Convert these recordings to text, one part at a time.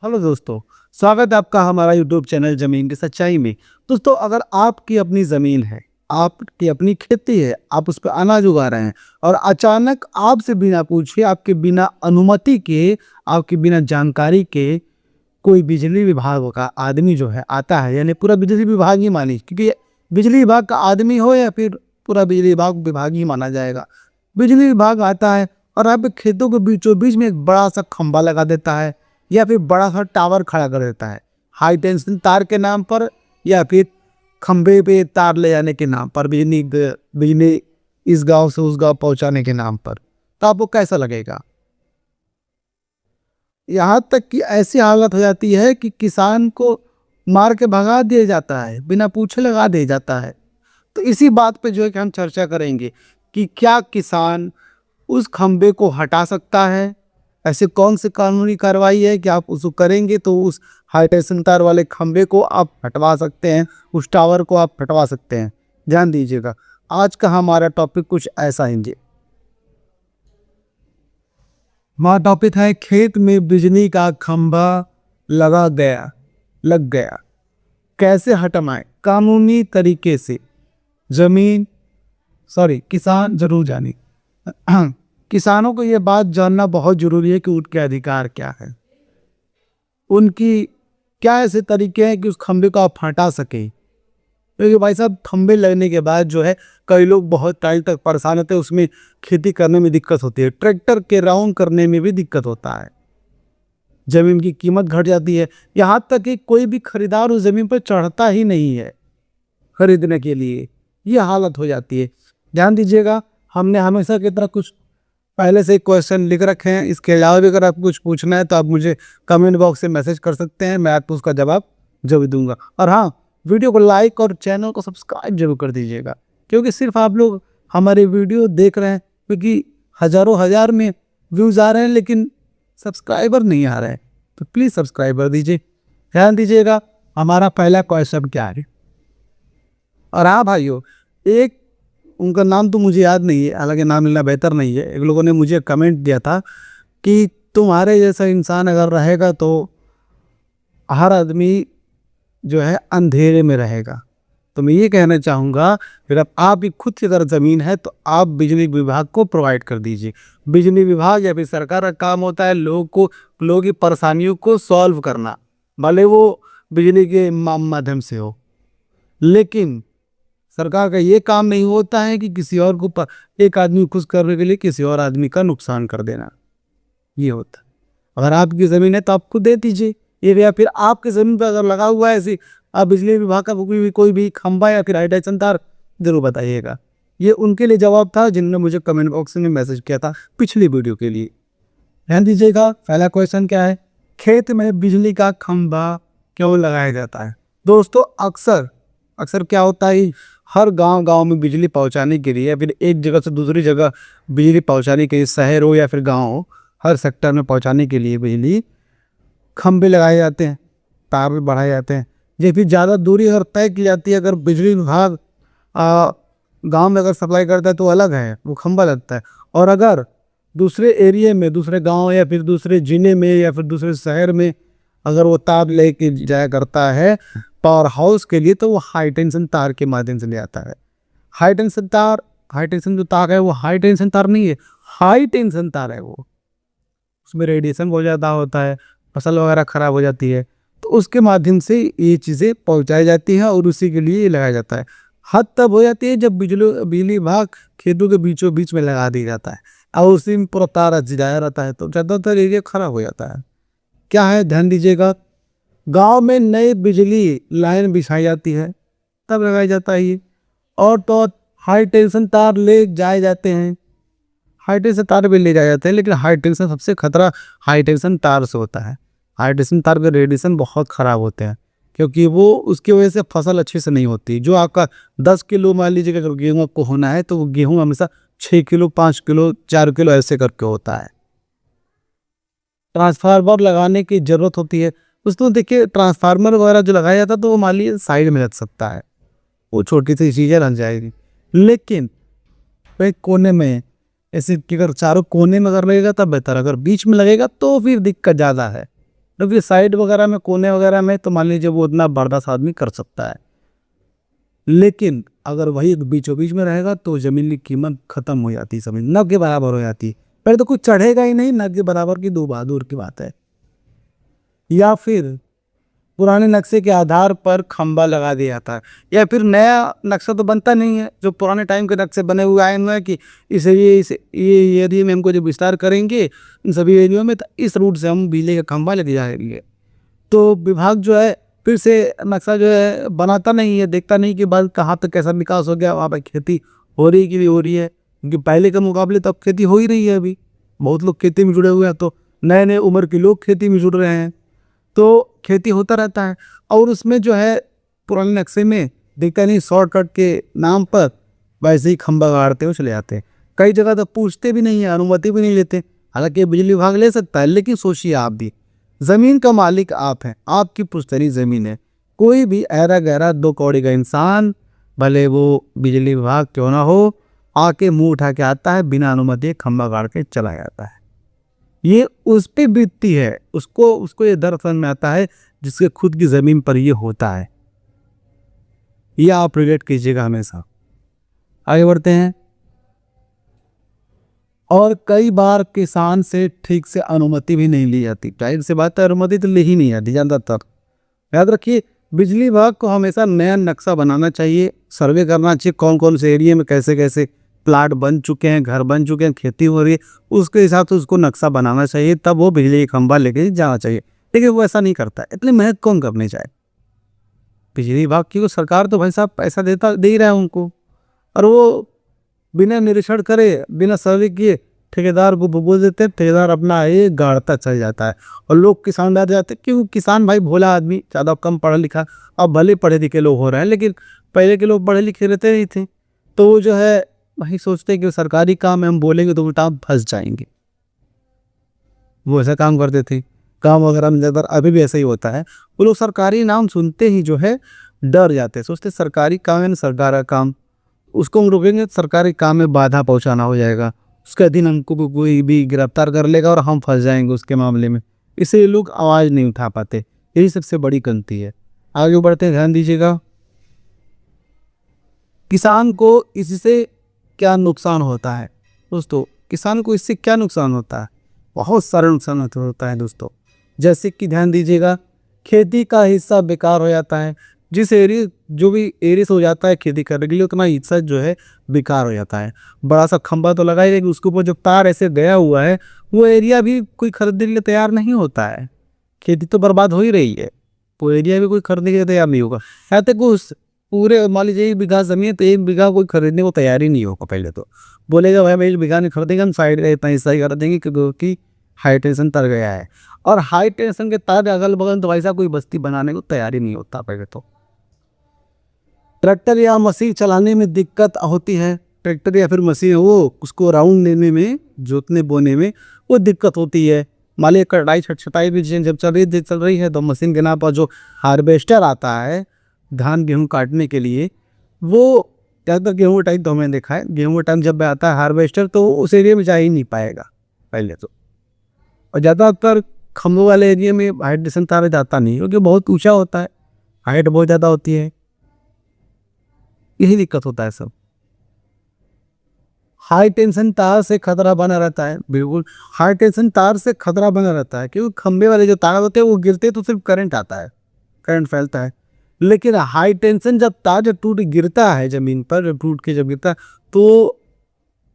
Hello दोस्तों, स्वागत है आपका हमारा यूट्यूब चैनल ज़मीन की सच्चाई में। दोस्तों, अगर आपकी अपनी ज़मीन है, आपकी अपनी खेती है, आप उस पर अनाज उगा रहे हैं और अचानक आपसे बिना पूछे, आपके बिना अनुमति के, आपके बिना जानकारी के कोई बिजली विभाग का आदमी जो है आता है, यानी पूरा बिजली विभाग ही मानिए, क्योंकि बिजली विभाग का आदमी हो या फिर पूरा बिजली विभाग ही माना जाएगा। बिजली विभाग आता है और आपके खेतों के बीचों बीच में एक बड़ा सा खंभा लगा देता है या फिर बड़ा सा टावर खड़ा कर देता है, हाई टेंशन तार के नाम पर या फिर खंभे पे तार ले जाने के नाम पर, बिजली इस गांव से उस गांव पहुंचाने के नाम पर। तो आपको कैसा लगेगा? यहाँ तक कि ऐसी हालत हो जाती है कि किसान को मार के भगा दिया जाता है, बिना पूछे लगा दिया जाता है। तो इसी बात पे जो है कि हम चर्चा करेंगे कि क्या किसान उस खंबे को हटा सकता है, ऐसे कौन सी कानूनी कार्रवाई है कि आप उसको करेंगे तो उस हाई टेंशन तार वाले खंबे को आप हटवा सकते हैं, उस टावर को आप हटवा सकते हैं। ध्यान दीजिएगा, आज का हमारा टॉपिक कुछ ऐसा है जी। हमारा टॉपिक है खेत में बिजली का खंभा लग गया, कैसे हटवाएं कानूनी तरीके से। किसान जरूर जाने किसानों को यह बात जानना बहुत जरूरी है कि उनके अधिकार क्या है, उनकी क्या ऐसे तरीके हैं कि उस खंबे को आप हटा सके। क्योंकि भाई साहब, खंबे लगने के बाद जो है कई लोग बहुत टाइम तक परेशान होते हैं, उसमें खेती करने में दिक्कत होती है, ट्रैक्टर के राउंड करने में भी दिक्कत होता है, जमीन की कीमत घट जाती है, यहाँ तक कि कोई भी खरीदार उस जमीन पर चढ़ता ही नहीं है खरीदने के लिए। ये हालत हो जाती है। ध्यान दीजिएगा, हमने हमेशा की तरह कुछ पहले से क्वेश्चन लिख रखे हैं। इसके अलावा भी अगर आपको कुछ पूछना है तो आप मुझे कमेंट बॉक्स से मैसेज कर सकते हैं, मैं आपको उसका जवाब जरूर दूंगा। और हाँ, वीडियो को लाइक और चैनल को सब्सक्राइब जरूर कर दीजिएगा, क्योंकि सिर्फ आप लोग हमारे वीडियो देख रहे हैं, क्योंकि हज़ारों हज़ार में व्यूज़ आ रहे हैं लेकिन सब्सक्राइबर नहीं आ रहे हैं, तो प्लीज़ सब्सक्राइब कर दीजिए। ध्यान दीजिएगा, हमारा पहला क्वेश्चन क्या है। और हाँ भाइयों, एक उनका नाम तो मुझे याद नहीं है, हालांकि नाम लेना बेहतर नहीं है। एक लोगों ने मुझे कमेंट दिया था कि तुम्हारे जैसा इंसान अगर रहेगा तो हर आदमी जो है अंधेरे में रहेगा। तो मैं ये कहना चाहूँगा, फिर अब आप भी खुद की अगर ज़मीन है तो आप बिजली विभाग को प्रोवाइड कर दीजिए। बिजली विभाग या फिर सरकार का काम होता है लोगों की परेशानियों को सॉल्व करना, भले वो बिजली के माध्यम से हो। लेकिन सरकार का ये काम नहीं होता है कि किसी और को एक आदमी खुश करने के लिए किसी और आदमी का नुकसान कर देना, ये होता है। अगर आपकी ज़मीन है तो आपको दे दीजिए, ये या फिर आपकी ज़मीन पर अगर लगा हुआ है ऐसी आप बिजली विभाग का कोई भी खंभा या फिर हाई टेंशन तार, जरूर बताइएगा। ये उनके लिए जवाब था जिन्होंने मुझे कमेंट बॉक्स में मैसेज किया था पिछली वीडियो के लिए। ध्यान दीजिएगा, पहला क्वेश्चन क्या है, खेत में बिजली का खंभा क्यों लगाया जाता है। दोस्तों, अक्सर क्या होता है, हर गांव में बिजली पहुंचाने के लिए या फिर एक जगह से दूसरी जगह बिजली पहुंचाने के लिए, शहर हो या फिर गांव हो, हर सेक्टर में पहुंचाने के लिए बिजली खंभे लगाए जाते हैं, तार भी बढ़ाए जाते हैं। ये फिर ज़्यादा दूरी अगर तय की जाती है, अगर बिजली विभाग गांव में अगर सप्लाई करता है तो अलग है, वो खंभा लगता है। और अगर दूसरे एरिया में, दूसरे गाँव या फिर दूसरे जिले में या फिर दूसरे शहर में अगर वो तार ले के जाया करता है पावर हाउस के लिए, तो वो हाई टेंशन तार के माध्यम से ले आता है। हाई टेंशन जो तार है वो हाई टेंशन तार नहीं है, हाई टेंशन तार है। वो उसमें रेडिएशन बहुत ज़्यादा होता है, फसल वगैरह खराब हो जाती है, तो उसके माध्यम से ये चीज़ें पहुंचाई जाती हैं और उसी के लिए लगाया जाता है। हद तब हो जाती है जब बिजली विभाग खेतों के बीचों बीच में लगा दिया जाता है और उसी में पूरा तार जिलाया रहता है, तो ज़्यादातर एरिया खराब हो जाता है। क्या है, ध्यान दीजिएगा, गांव में नई बिजली लाइन बिछाई जाती है तब लगाया जाता है ये। और तो हाई टेंशन तार ले जाए जाते हैं, हाई टेंशन तार भी ले जाए जाते हैं, लेकिन हाई टेंशन सबसे खतरा हाई टेंशन तार से होता है। हाई टेंशन तार के रेडिएशन बहुत ख़राब होते हैं, क्योंकि वो उसकी वजह से फसल अच्छे से नहीं होती। जो आपका 10 किलो मान लीजिए अगर गेहूँ आपको होना है, तो वो गेहूँ हमेशा 6 किलो, 5 किलो, 4 किलो ऐसे करके होता है। ट्रांसफार्मर लगाने की ज़रूरत होती है। दोस्तों देखिए, ट्रांसफार्मर वगैरह जो लगाया जाता है तो वो मान लीजिए साइड में लग सकता है, वो छोटी सी चीज़ें लग जाएगी। लेकिन एक कोने में, ऐसे कि अगर चारों कोने में अगर लगेगा तब बेहतर, अगर बीच में लगेगा तो फिर दिक्कत ज़्यादा है। क्योंकि साइड वगैरह में, कोने वगैरह में तो मान लीजिए वो उतना बर्दाश्त आदमी कर सकता है, लेकिन अगर वही बीचों बीच में रहेगा तो ज़मीन की कीमत खत्म हो जाती है, ज़मीन न के बराबर हो जाती है। पहले तो कुछ चढ़ेगा ही नहीं, न के बराबर की दूर की बात है। या फिर पुराने नक्शे के आधार पर खंबा लगा दिया जाता है, या फिर नया नक्शा तो बनता नहीं है, जो पुराने टाइम के नक्शे बने हुए आए हुए हैं कि ये एरिया में हमको जो विस्तार करेंगे इन सभी एरियो में, तो इस रूट से हम बिजली का खंबा लेके जाएंगे। तो विभाग जो है फिर से नक्शा जो है बनाता नहीं है, देखता नहीं कि बाद कहाँ तक कैसा विकास हो गया, वहाँ पर खेती हो रही है कि नहीं हो रही है, क्योंकि पहले के मुकाबले तो अब खेती हो ही रही है। अभी बहुत लोग खेती में जुड़े हुए हैं, तो नए नए उम्र के लोग खेती में जुड़ रहे हैं, तो खेती होता रहता है। और उसमें जो है पुराने नक्शे में देखता नहीं, शॉर्टकट के नाम पर वैसे ही खंबा गाड़ते हुए चले जाते हैं। कई जगह तो पूछते भी नहीं है, अनुमति भी नहीं लेते। हालांकि बिजली विभाग ले सकता है, लेकिन सोचिए आप भी, ज़मीन का मालिक आप हैं, आपकी पुश्तैनी ज़मीन है। कोई भी ऐरा गहरा 2 कौड़ी का इंसान, भले वो बिजली विभाग क्यों ना हो, आके मुंह उठा के आता है, बिना अनुमति खंबा गाड़ के चला जाता है। ये उस पे बीतती है, उसको ये दर्द समझ में आता है जिसके खुद की ज़मीन पर ये होता है। ये आप रिलेट कीजिएगा हमेशा। आगे बढ़ते हैं। और कई बार किसान से ठीक से अनुमति भी नहीं ली जाती। जाहिर सी बात है, अनुमति तो ली ही नहीं जाती ज़्यादातर। याद रखिए, बिजली विभाग को हमेशा नया नक्शा बनाना चाहिए, सर्वे करना चाहिए कौन कौन से एरिया में कैसे कैसे प्लाट बन चुके हैं, घर बन चुके हैं, खेती हो रही है, उसके हिसाब से उसको नक्शा बनाना चाहिए, तब वो बिजली का खंभा लेके जाना चाहिए। लेकिन वो ऐसा नहीं करता है, इतनी मेहनत कौन करनी चाहिए। बिजली विभाग की सरकार तो भाई साहब पैसा दे ही रहा है उनको, और वो बिना निरीक्षण करे, बिना सर्वे किए ठेकेदार को बोल देते हैं, ठेकेदार अपना ये गाड़ता चल जाता है और लोग किसान डर जाते हैं। क्यों? किसान भाई भोला आदमी, ज़्यादा कम पढ़ा लिखा। अब भले पढ़े लिखे लोग हो रहे हैं, लेकिन पहले के लोग पढ़े लिखे रहते नहीं थे, तो वो जो है वही सोचते हैं कि सरकारी काम है, हम बोलेंगे तो उल्टा फंस जाएंगे। वो ऐसा काम करते थे। काम वगैरह में ज़्यादातर अभी भी ऐसा ही होता है। वो लोग सरकारी नाम सुनते ही जो है डर जाते हैं, सोचते सरकारी काम है ना, सरकार का काम, उसको हम रोकेंगे तो सरकारी काम में बाधा पहुंचाना हो जाएगा, उसके अधीन हमको कोई भी गिरफ्तार कर लेगा और हम फंस जाएंगे उसके मामले में। इसलिए लोग आवाज़ नहीं उठा पाते, यही सबसे बड़ी गलती है। आगे बढ़ते हैं, ध्यान दीजिएगा। किसान को इससे क्या नुकसान होता है दोस्तों? किसान को इससे क्या नुकसान होता है? बहुत सारे नुकसान होता है दोस्तों। जैसे कि ध्यान दीजिएगा, खेती का हिस्सा बेकार हो जाता है। जो भी एरिया से हो जाता है खेती करने के लिए, उतना हिस्सा जो है बेकार हो जाता है। बड़ा सा खंबा तो लगा ही, लेकिन उसके ऊपर जो तार ऐसे गया हुआ है, वो एरिया भी कोई खरीदने के लिए तैयार नहीं होता है। खेती तो बर्बाद हो ही रही है, वो एरिया भी कोई खरीदने के लिए तैयार नहीं होगा। यहाँ तक उस पूरे मान लीजिए 1 बीघा जमीन है, तो 1 बीघा कोई खरीदने को तैयार ही नहीं होगा। पहले तो बोलेगा भाई मैं 1 बीघा नहीं खरीदेंगे, हम साइड का इतना हिस्सा ही कर देंगे, क्योंकि हाई टेंशन तर गया है। और हाई टेंशन के तार अगल बगल तो वैसा कोई बस्ती बनाने को तैयार ही नहीं होता। पहले तो ट्रैक्टर या मशीन चलाने में दिक्कत होती है। ट्रैक्टर या फिर मशीन, वो उसको राउंड लेने में, जोतने बोने में वो दिक्कत होती है। मान लीजिए कटाई छटाई भी जब चल रही है, तो मशीन के नाम पर जो हार्वेस्टर आता है धान गेहूँ काटने के लिए, वो ज़्यादातर गेहूँ टाइम तो हमने देखा है, गेहूँ टाइम जब आता है हार्वेस्टर, तो उस एरिया में जा ही नहीं पाएगा पहले तो। और ज़्यादातर खम्भों वाले एरिया में हाइट टेंशन तार जाता नहीं, क्योंकि बहुत ऊंचा होता है, हाइट बहुत ज़्यादा होती है, यही दिक्कत होता है सब। हाई टेंशन तार से खतरा बना रहता है, बिल्कुल हाई टेंशन तार से खतरा बना रहता है, क्योंकि खंबे वाले जो तार होते हैं वो गिरते तो सिर्फ करंट आता है, करंट फैलता है। लेकिन हाई टेंशन जब तार जब टूट गिरता है ज़मीन पर, जब टूट के जब गिरता है, तो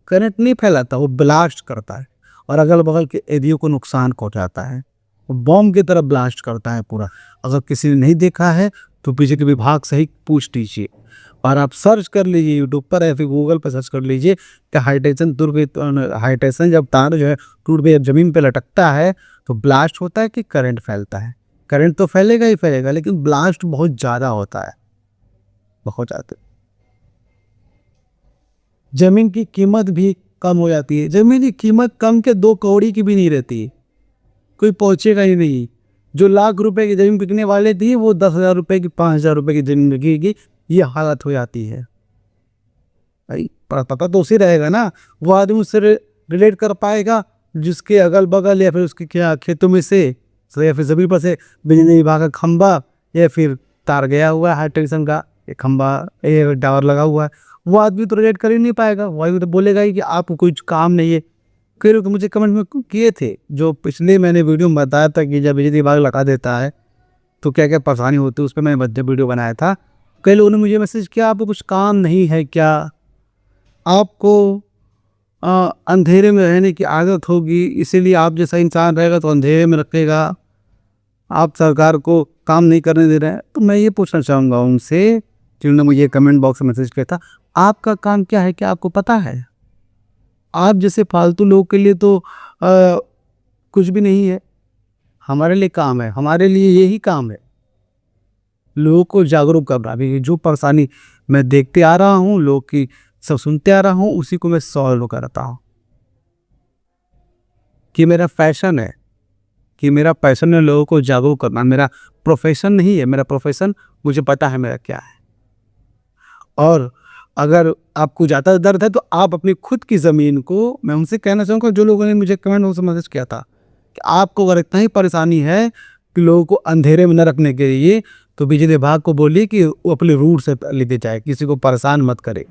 करंट नहीं फैलाता, वो ब्लास्ट करता है और अगल बगल के एरिया को नुकसान पहुंचाता है। वो बॉम्ब की तरह ब्लास्ट करता है पूरा। अगर किसी ने नहीं देखा है तो बिजली विभाग से ही पूछ लीजिए, और आप सर्च कर लीजिए यूट्यूब पर या फिर गूगल पर सर्च कर लीजिए कि हाई टेंशन जब तार जो है टूट के जब ज़मीन पे लटकता है तो ब्लास्ट होता है कि करंट फैलता है। करंट तो फैलेगा ही फैलेगा, लेकिन ब्लास्ट बहुत ज़्यादा होता है, बहुत ज़्यादा। ज़मीन की कीमत भी कम हो जाती है। ज़मीन की कीमत कम के 2 कौड़ी की भी नहीं रहती, कोई पहुँचेगा ही नहीं। जो लाख रुपए की ज़मीन बिकने वाले थी, वो 10,000 रुपये की, 5,000 रुपये की ज़मीन बिकेगी, ये हालत हो जाती है। भाई पता तो उसे रहेगा ना, वो आदमी उससे रिलेट कर पाएगा जिसके अगल बगल या फिर उसके क्या खेतों में से तो या फिर ज़मीन पर से बिजली विभाग का खंभा या फिर तार गया हुआ है हाई टेंशन का, एक खंभा ये टावर लगा हुआ है, वो आदमी तो रिलेट कर ही नहीं पाएगा, वही तो बोलेगा ही कि आपको कुछ काम नहीं है। कई लोग मुझे कमेंट में किए थे, जो पिछले मैंने वीडियो में बताया था कि जब बिजली विभाग लगा देता है तो क्या क्या परेशानी होती है, उस पर मैंने वीडियो बनाया था। कई लोगों ने मुझे मैसेज किया, आपको कुछ काम नहीं है क्या, आपको अंधेरे में रहने की आदत होगी, इसीलिए आप जैसा इंसान रहेगा तो अंधेरे में रखेगा, आप सरकार को काम नहीं करने दे रहे हैं। तो मैं ये पूछना चाहूँगा उनसे जिन्होंने मुझे कमेंट बॉक्स में मैसेज किया था, आपका काम क्या है, क्या आपको पता है? आप जैसे फालतू लोग के लिए तो कुछ भी नहीं है, हमारे लिए काम है, हमारे लिए यही काम है, लोगों को जागरूक करना। अभी जो परेशानी मैं देखते आ रहा हूँ, लोग की सब सुनते आ रहा हूँ, उसी को मैं सॉल्व करता हूँ। कि मेरा पैशन है, कि मेरा पैशन है लोगों को जागरूक करना, मेरा प्रोफेशन नहीं है, मेरा प्रोफेशन मुझे पता है मेरा क्या है। और अगर आपको ज़्यादा दर्द है तो आप अपनी खुद की ज़मीन को, मैं उनसे कहना चाहूँगा जो लोगों ने मुझे कमेंट बॉक्स में मैसेज किया था कि आपको अगर इतना ही परेशानी है कि लोगों को अंधेरे में न रखने के लिए, तो बिजली विभाग को बोलिए कि वो अपने रूट से लेते जाए, किसी को परेशान मत करे।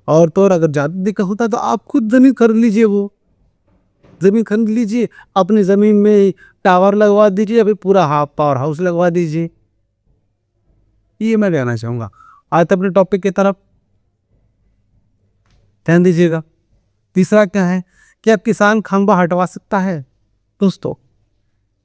और तो और अगर ज़्यादा दिक्कत होता है तो आप खुद ज़मीन खरीद लीजिए, वो ज़मीन खरीद लीजिए, अपनी ज़मीन में टावर लगवा दीजिए या फिर पूरा हाफ पावर हाउस लगवा दीजिए। ये मैं कहना चाहूँगा। आज अपने टॉपिक की तरफ ध्यान दीजिएगा। तीसरा क्या है, क्या किसान खंभा हटवा सकता है? दोस्तों,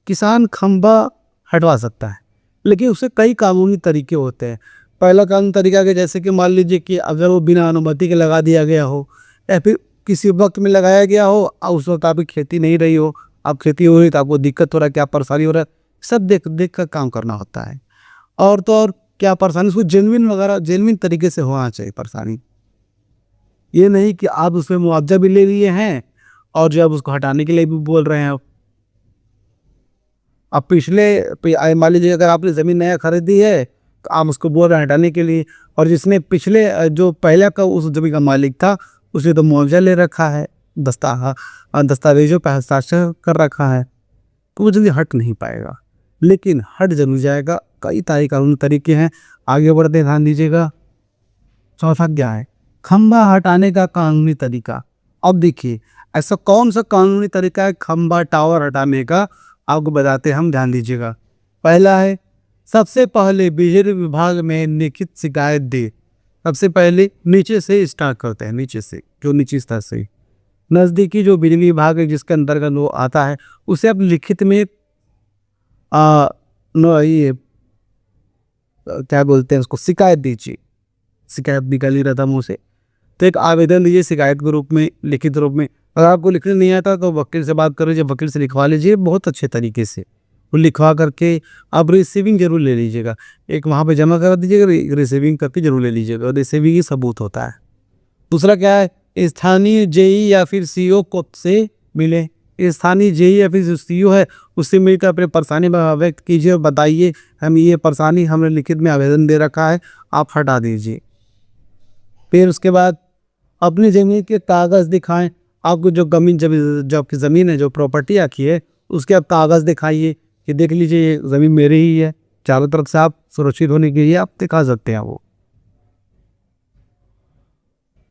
किसान खंभा हटवा सकता है, लेकिन उससे कई कानूनी तरीके होते हैं। पहला कानूनी तरीका के जैसे कि मान लीजिए कि अगर वो बिना अनुमति के लगा दिया गया हो, या फिर किसी वक्त में लगाया गया हो और उस वक्त आपकी खेती नहीं रही हो, अब खेती हो रही तो आपको दिक्कत हो रहा है, क्या परेशानी हो रहा है, सब देख देख कर काम करना होता है। और तो और क्या परेशानी, उसको जेन्युइन वगैरह जेन्युइन तरीके से होना चाहिए परेशानी। ये नहीं कि आप उसमें मुआवजा भी ले लिए हैं और जब उसको हटाने के लिए भी बोल रहे हैं। अब मान लीजिए अगर आपने ज़मीन नया खरीदी है तो आप उसको बोल रहे हैं हटाने के लिए, और जिसने पिछले जो पहले का उस ज़मीन का मालिक था उसने तो मुआवजा ले रखा है, दस्तावेजों पर हस्ताक्षर कर रखा है, तो वो जल्दी हट नहीं पाएगा। लेकिन हट जरूर जाएगा। कई सारे कानूनी तरीके हैं, आगे बढ़ते ध्यान दीजिएगा। चौथा क्या है, खंभा हटाने का कानूनी तरीका। अब देखिए ऐसा कौन सा कानूनी तरीका है खंभा टावर हटाने का, आपको बताते हैं हम, ध्यान दीजिएगा। पहला है, सबसे पहले बिजली विभाग में लिखित शिकायत दे। सबसे पहले नीचे से स्टार्ट करते हैं, नीचे से, जो नीचे स्तर से नज़दीकी जो बिजली विभाग है जिसके अंतर्गत वो आता है, उसे आप लिखित में क्या बोलते हैं उसको, शिकायत दीजिए। शिकायत निकाली रहता मुँह से, तो एक आवेदन दीजिए शिकायत के रूप में, लिखित रूप में। अगर आपको लिखने नहीं आता तो वकील से बात कर लीजिए, वकील से लिखवा लीजिए बहुत अच्छे तरीके से। वो लिखवा करके आप रिसीविंग जरूर ले लीजिएगा, एक वहाँ पे जमा करा दीजिएगा, रिसीविंग करके जरूर ले लीजिएगा, और रिसीविंग ही सबूत होता है। दूसरा क्या है, स्थानीय जेई या फिर सीओ को से मिले। स्थानीय जेई या फिर जो सीओ है उससे मिलकर अपने परेशानी व्यक्त कीजिए और बताइए हम ये परेशानी हमने लिखित में आवेदन दे रखा है, आप हटा दीजिए। फिर उसके बाद अपनी ज़मीन के कागज़ दिखाएं। आपको जो जो आपकी ज़मीन है, जो प्रॉपर्टी आपकी है, उसके आप कागज़ दिखाइए कि देख लीजिए ये ज़मीन मेरी ही है। चारों तरफ से आप सुरक्षित होने के लिए आप दिखा सकते हैं। वो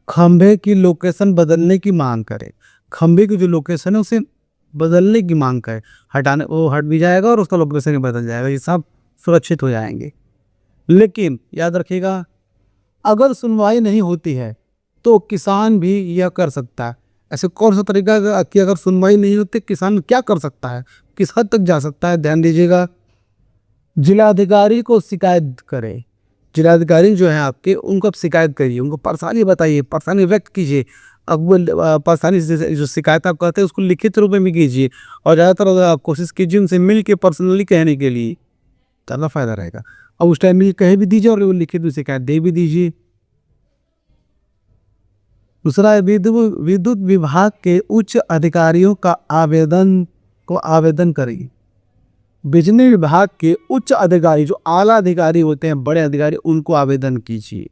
खंभे की लोकेशन बदलने की मांग करें। खंभे की जो लोकेशन है उसे बदलने की मांग करें, हटाने वो हट भी जाएगा और उसका लोकेशन भी बदल जाएगा, ये सब सुरक्षित हो जाएंगे। लेकिन याद रखिएगा, अगर सुनवाई नहीं होती है तो किसान भी यह कर सकता है। ऐसे कौन सा तरीका है कि अगर सुनवाई नहीं होती किसान क्या कर सकता है, किस हद तक जा सकता है, ध्यान दीजिएगा। जिलाधिकारी को शिकायत करें। जिलाधिकारी जो है आपके, उनको आप शिकायत करिए, उनको परेशानी बताइए, परेशानी व्यक्त कीजिए। अब वो परेशानी जो शिकायत आप करते हैं उसको लिखित रूप में भी कीजिए, और ज़्यादातर कोशिश कीजिए उनसे मिल के पर्सनली कहने के लिए, ज़्यादा फायदा रहेगा। अब उस टाइम में कह भी दीजिए और वो लिखित में शिकायत दे भी दीजिए। दूसरा है, विद्युत विभाग के उच्च अधिकारियों का आवेदन करिए। बिजली विभाग के उच्च अधिकारी, जो आला अधिकारी होते हैं, बड़े अधिकारी, उनको आवेदन कीजिए।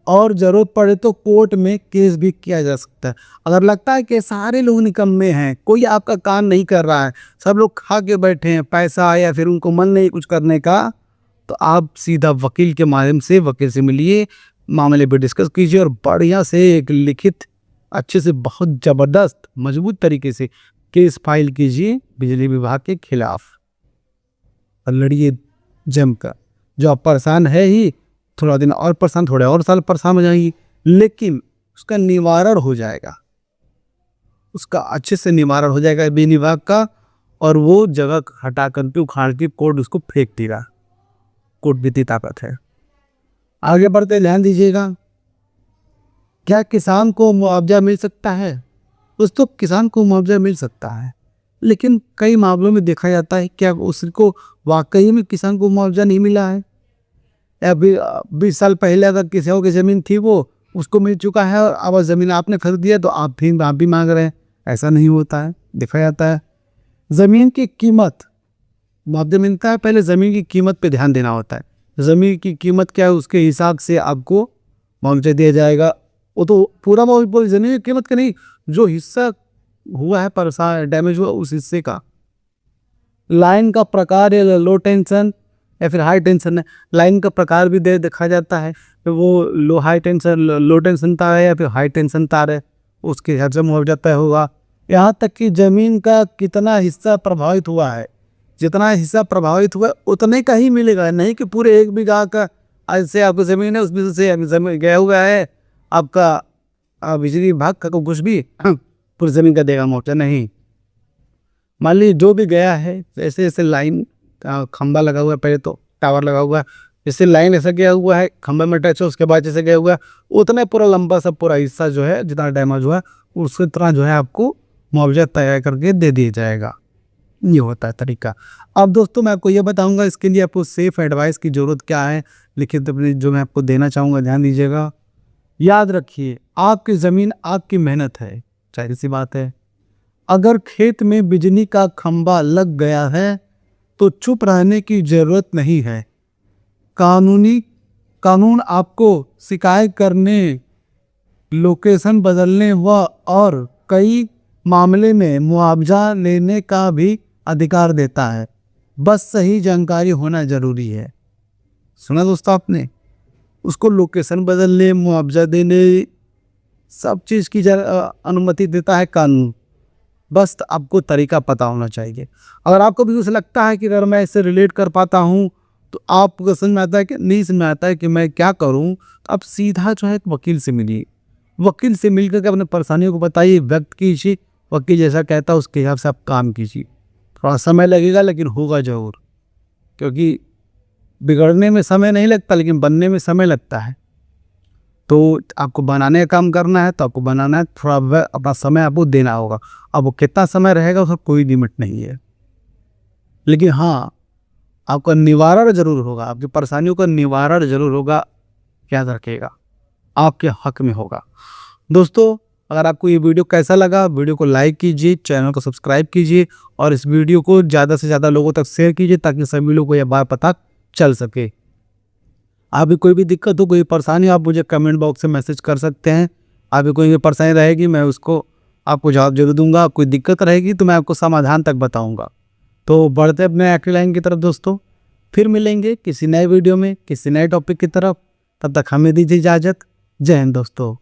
और ज़रूरत पड़े तो कोर्ट में केस भी किया जा सकता है। अगर लगता है कि सारे लोग निकम्मे हैं, कोई आपका काम नहीं कर रहा है, सब लोग खा के बैठे हैं, पैसा या फिर उनको मन नहीं कुछ करने का, तो आप सीधा वकील के माध्यम से वकील से मिलिए, मामले पे डिस्कस कीजिए और बढ़िया से एक लिखित अच्छे से बहुत ज़बरदस्त मजबूत तरीके से केस फाइल कीजिए बिजली विभाग के खिलाफ और लड़िए जमकर। जो आप परेशान है ही, थोड़ा दिन और परेशान, थोड़े और साल परेशान हो जाएंगी, लेकिन उसका निवारण हो जाएगा, उसका अच्छे से निवारण हो जाएगा बिजली विभाग का, और वो जगह हटा करके उखाड़ के कोर्ट उसको फेंक देगा। कोर्ट भी इतनी ताकत है। आगे बढ़ते ध्यान दीजिएगा, क्या किसान को मुआवजा मिल सकता है? दोस्तों, किसान को मुआवजा मिल सकता है, लेकिन कई मामलों में देखा जाता है क्या उसको वाकई में किसान को मुआवजा नहीं मिला है। अभी 20 साल पहले अगर किसी की ज़मीन थी वो उसको मिल चुका है और अब ज़मीन आपने खरीद दिया तो आप भी मांग रहे हैं। ऐसा नहीं होता है। देखा जाता है ज़मीन की कीमत मुआवजा मिलता है, पहले ज़मीन की कीमत पे ध्यान देना होता है। ज़मीन की कीमत क्या है उसके हिसाब से आपको मुआवजा दिया जाएगा। वो तो पूरा मुआवजा ज़मीन की कीमत का नहीं, जो हिस्सा हुआ है परेशान डैमेज हुआ उस हिस्से का। लाइन का प्रकार है लो टेंशन या फिर हाई टेंशन है, लाइन का प्रकार भी देखा जाता है, तो वो लो टेंशन तार है या फिर हाई टेंशन तार है, उसके हिसाब से मुआवजा तय होगा। यहाँ तक कि ज़मीन का कितना हिस्सा प्रभावित हुआ है, जितना हिस्सा प्रभावित हुआ है उतने का ही मिलेगा, नहीं कि पूरे 1 बीघा का ऐसे आपको ज़मीन है उसमें से ज़मीन गया हुआ है आपका बिजली विभाग का कुछ भी पूरी ज़मीन का देगा मुआवजा नहीं। मान लीजिए जो भी गया है, ऐसे ऐसे लाइन खंबा लगा हुआ है, पहले तो टावर लगा हुआ है, जैसे लाइन ऐसा गया हुआ है खंबे में टच है, उसके बाद जैसे गया हुआ है उतना पूरा लंबा सा पूरा हिस्सा जो है जितना डैमेज हुआ है उसके तरह जो है आपको मुआवजा तय करके दे दिया जाएगा। ये होता है तरीका। अब दोस्तों मैं आपको ये बताऊंगा इसके लिए आपको सेफ एडवाइस की ज़रूरत क्या है, लिखित अपनी जो मैं आपको देना चाहूँगा, ध्यान दीजिएगा। याद रखिए, आपकी ज़मीन आपकी मेहनत है, जाहिर सी बात है। अगर खेत में बिजली का खंबा लग गया है तो चुप रहने की ज़रूरत नहीं है। कानून आपको शिकायत करने, लोकेशन बदलने और कई मामले में मुआवजा लेने का भी अधिकार देता है। बस सही जानकारी होना ज़रूरी है। सुना दोस्तों आपने, उसको लोकेशन बदलने, मुआवजा देने, सब चीज़ की अनुमति देता है कानून। बस आपको तरीका पता होना चाहिए। अगर आपको भी कुछ लगता है कि अगर मैं इससे रिलेट कर पाता हूँ तो आपको समझ में आता है कि नहीं समझ में आता है कि मैं क्या करूँ, तो आप सीधा जो है वकील से मिलिए। वकील से मिल करके अपने परेशानियों को बताइए, व्यक्त कीजिए, वकील जैसा कहता है उसके हिसाब से आप काम कीजिए। थोड़ा समय लगेगा लेकिन होगा ज़रूर, क्योंकि बिगड़ने में समय नहीं लगता लेकिन बनने में समय लगता है। तो आपको बनाने का काम करना है तो आपको बनाना है, थोड़ा अपना समय आपको देना होगा। अब वो कितना समय रहेगा उसका कोई लिमिट नहीं है, लेकिन हाँ आपका निवारण जरूर होगा, आपकी परेशानियों का निवारण जरूर होगा। याद रखिएगा, आपके हक में होगा। दोस्तों, अगर आपको ये वीडियो कैसा लगा, वीडियो को लाइक कीजिए, चैनल को सब्सक्राइब कीजिए और इस वीडियो को ज़्यादा से ज़्यादा लोगों तक शेयर कीजिए ताकि सभी लोगों को यह बात पता चल सके। आप भी कोई भी दिक्कत हो, कोई परेशानी, आप मुझे कमेंट बॉक्स से मैसेज कर सकते हैं। आप भी कोई भी परेशानी रहेगी मैं उसको आपको जवाब जरूर दूंगा। कोई दिक्कत रहेगी तो मैं आपको समाधान तक बताऊंगा। तो बढ़ते अपने एक्टिव लाइन की तरफ दोस्तों, फिर मिलेंगे किसी नए वीडियो में किसी नए टॉपिक की तरफ। तब तक हमें दीजिए इजाज़त। जय हिंद दोस्तों।